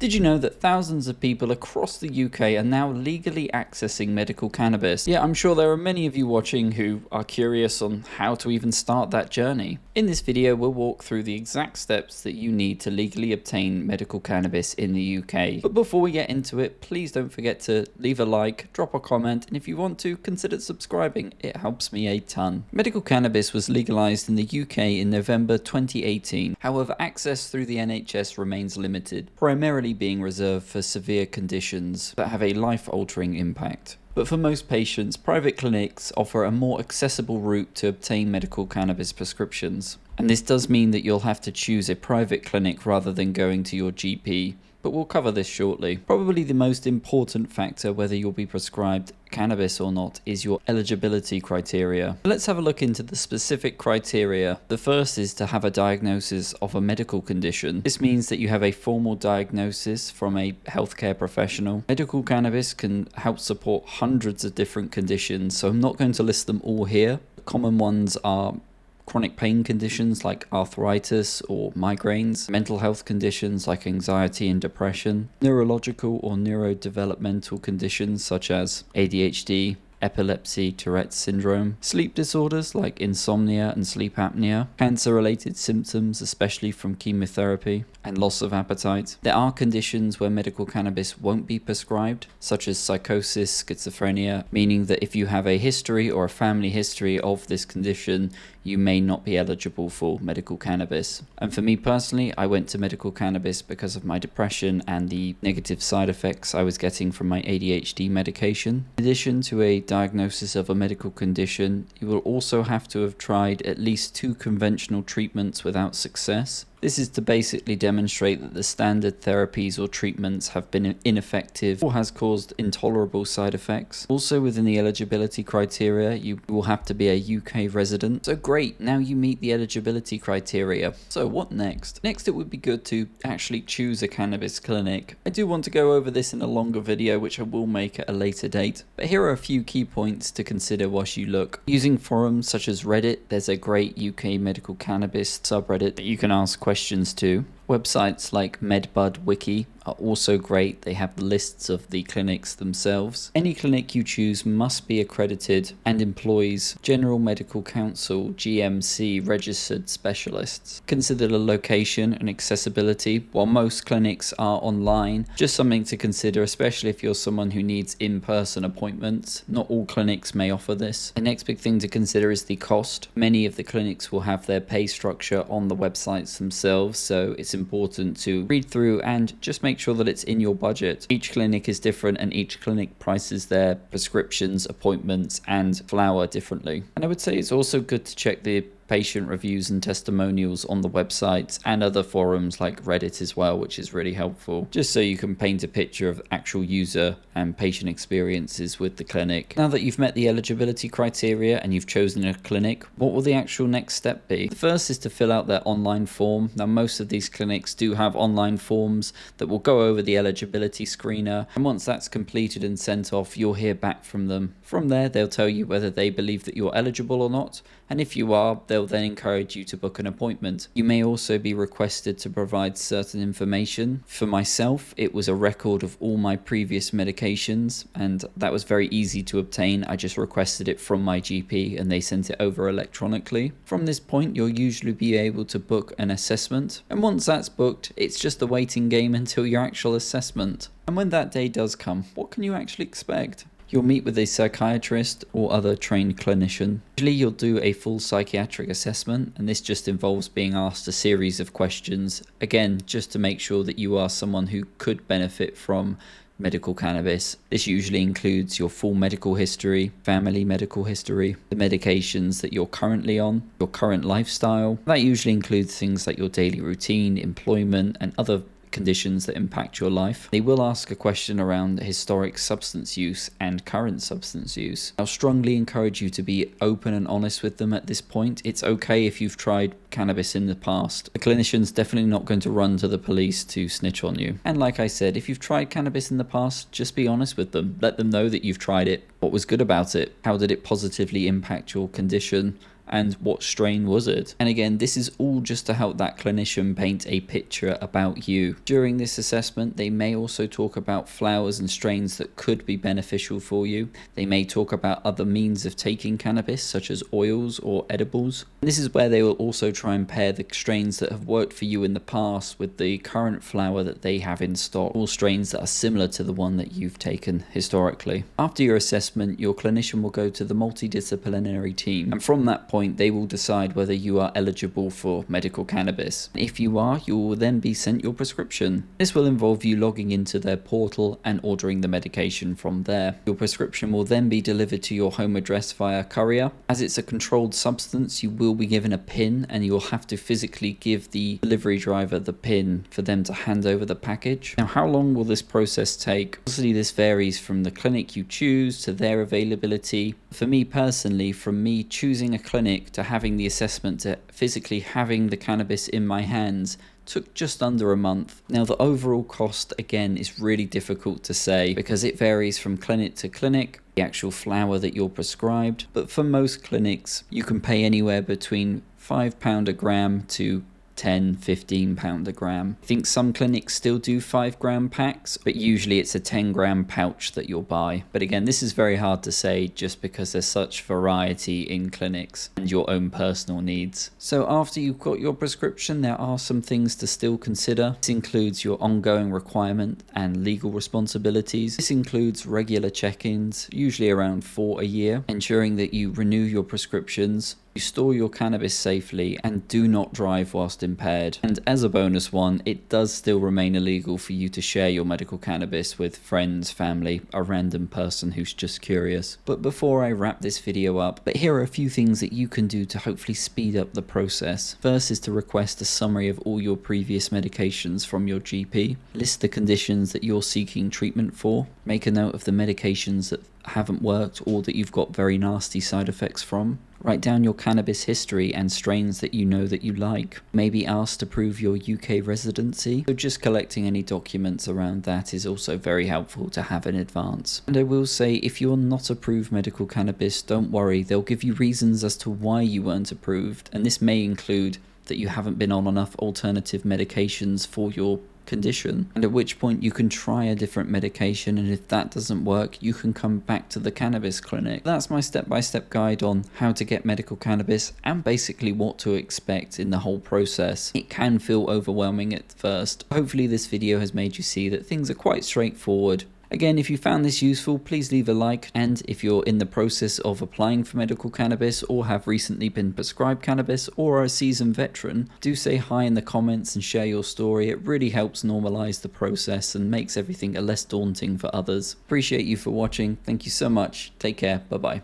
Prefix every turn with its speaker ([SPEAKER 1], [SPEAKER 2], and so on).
[SPEAKER 1] Did you know that thousands of people across the UK are now legally accessing medical cannabis? Yeah, I'm sure there are many of you watching who are curious on how to even start that journey. In this video, we'll walk through the exact steps that you need to legally obtain medical cannabis in the UK. But before we get into it, please don't forget to leave a like, drop a comment, and if you want to, consider subscribing. It helps me a ton. Medical cannabis was legalized in the UK in November 2018. However, access through the NHS remains limited, primarily being reserved for severe conditions that have a life-altering impact. But for most patients, private clinics offer a more accessible route to obtain medical cannabis prescriptions. And this does mean that you'll have to choose a private clinic rather than going to your GP. But we'll cover this shortly. Probably the most important factor whether you'll be prescribed cannabis or not is your eligibility criteria. Let's have a look into the specific criteria. The first is to have a diagnosis of a medical condition. This means that you have a formal diagnosis from a healthcare professional. Medical cannabis can help support hundreds of different conditions, so I'm not going to list them all here. The common ones are chronic pain conditions like arthritis or migraines, mental health conditions like anxiety and depression, neurological or neurodevelopmental conditions such as ADHD, epilepsy, Tourette's syndrome, sleep disorders like insomnia and sleep apnea, cancer-related symptoms especially from chemotherapy, and loss of appetite. There are conditions where medical cannabis won't be prescribed, such as psychosis, schizophrenia, meaning that if you have a history or a family history of this condition, you may not be eligible for medical cannabis. And for me personally, I went to medical cannabis because of my depression and the negative side effects I was getting from my ADHD medication. In addition to a diagnosis of a medical condition, you will also have to have tried at least 2 conventional treatments without success. This is to basically demonstrate that the standard therapies or treatments have been ineffective or has caused intolerable side effects. Also within the eligibility criteria, you will have to be a UK resident. So great, now you meet the eligibility criteria. So what next? Next, it would be good to actually choose a cannabis clinic. I do want to go over this in a longer video, which I will make at a later date. But here are a few key points to consider whilst you look. Using forums such as Reddit, there's a great UK medical cannabis subreddit that you can ask questions to. Websites like MedBud Wiki are also great. They have lists of the clinics themselves. Any clinic you choose must be accredited and employs General Medical Council GMC registered specialists. Consider the location and accessibility. While most clinics are online, just something to consider, especially if you're someone who needs in-person appointments. Not all clinics may offer this. The next big thing to consider is the cost. Many of the clinics will have their pay structure on the websites themselves, so it's important to read through and just make sure that it's in your budget. Each clinic is different and each clinic prices their prescriptions, appointments and flour differently. And I would say it's also good to check the patient reviews and testimonials on the websites and other forums like Reddit as well, which is really helpful, just so you can paint a picture of actual user and patient experiences with the clinic. Now that you've met the eligibility criteria and you've chosen a clinic, what will the actual next step be? The first is to fill out their online form. Now most of these clinics do have online forms that will go over the eligibility screener, and once that's completed and sent off, you'll hear back from them. From there, they'll tell you whether they believe that you're eligible or not, and if you are, they'll then encourage you to book an appointment. You may also be requested to provide certain information. For myself, it was a record of all my previous medications, and that was very easy to obtain. I just requested it from my GP and they sent it over electronically. From this point, you'll usually be able to book an assessment, and once that's booked, it's just a waiting game until your actual assessment. And when that day does come, what can you actually expect? You'll meet with a psychiatrist or other trained clinician. Usually you'll do a full psychiatric assessment, and this just involves being asked a series of questions, again, just to make sure that you are someone who could benefit from medical cannabis. This usually includes your full medical history, family medical history, the medications that you're currently on, your current lifestyle. That usually includes things like your daily routine, employment, and other conditions that impact your life. They will ask a question around historic substance use and current substance use. I'll strongly encourage you to be open and honest with them at this point. It's okay if you've tried cannabis in the past. The clinician's definitely not going to run to the police to snitch on you. And like I said, if you've tried cannabis in the past, just be honest with them. Let them know that you've tried it. What was good about it? How did it positively impact your condition? and what strain was it. And again, this is all just to help that clinician paint a picture about you. During this assessment, they may also talk about flowers and strains that could be beneficial for you. They may talk about other means of taking cannabis, such as oils or edibles. And this is where they will also try and pair the strains that have worked for you in the past with the current flower that they have in stock, or strains that are similar to the one that you've taken historically. After your assessment, your clinician will go to the multidisciplinary team, and from that point they will decide whether you are eligible for medical cannabis. If you are, you will then be sent your prescription. This will involve you logging into their portal and ordering the medication from there. Your prescription will then be delivered to your home address via courier. As it's a controlled substance, you will be given a PIN, and you will have to physically give the delivery driver the PIN for them to hand over the package. Now, how long will this process take? Obviously, this varies from the clinic you choose to their availability. For me personally, from me choosing a clinic to having the assessment to physically having the cannabis in my hands, took just under a month. Now, the overall cost, again, is really difficult to say because it varies from clinic to clinic, the actual flower that you're prescribed. But for most clinics, you can pay anywhere between £5 a gram to £10-15 a gram. I think some clinics still do 5-gram packs, but usually it's a 10-gram pouch that you'll buy. But again, this is very hard to say just because there's such variety in clinics and your own personal needs. So after you've got your prescription, there are some things to still consider. This includes your ongoing requirement and legal responsibilities. This includes regular check-ins, usually around 4 a year, ensuring that you renew your prescriptions, you store your cannabis safely, and do not drive whilst impaired. And as a bonus one, it does still remain illegal for you to share your medical cannabis with friends, family, a random person who's just curious. But before I wrap this video up, here are a few things that you can do to hopefully speed up the process. First is to request a summary of all your previous medications from your GP. List the conditions that you're seeking treatment for. Make a note of the medications that haven't worked or that you've got very nasty side effects from. Write down your cannabis history and strains that you know that you like. Maybe ask to prove your UK residency. So just collecting any documents around that is also very helpful to have in advance. And I will say, if you're not approved medical cannabis, don't worry, they'll give you reasons as to why you weren't approved, and this may include that you haven't been on enough alternative medications for your condition, and at which point you can try a different medication, and if that doesn't work, you can come back to the cannabis clinic. That's my step-by-step guide on how to get medical cannabis and basically what to expect in the whole process. It can feel overwhelming at first. Hopefully this video has made you see that things are quite straightforward. Again, if you found this useful, please leave a like, and if you're in the process of applying for medical cannabis or have recently been prescribed cannabis or are a seasoned veteran, do say hi in the comments and share your story. It really helps normalize the process and makes everything less daunting for others. Appreciate you for watching. Thank you so much. Take care. Bye-bye.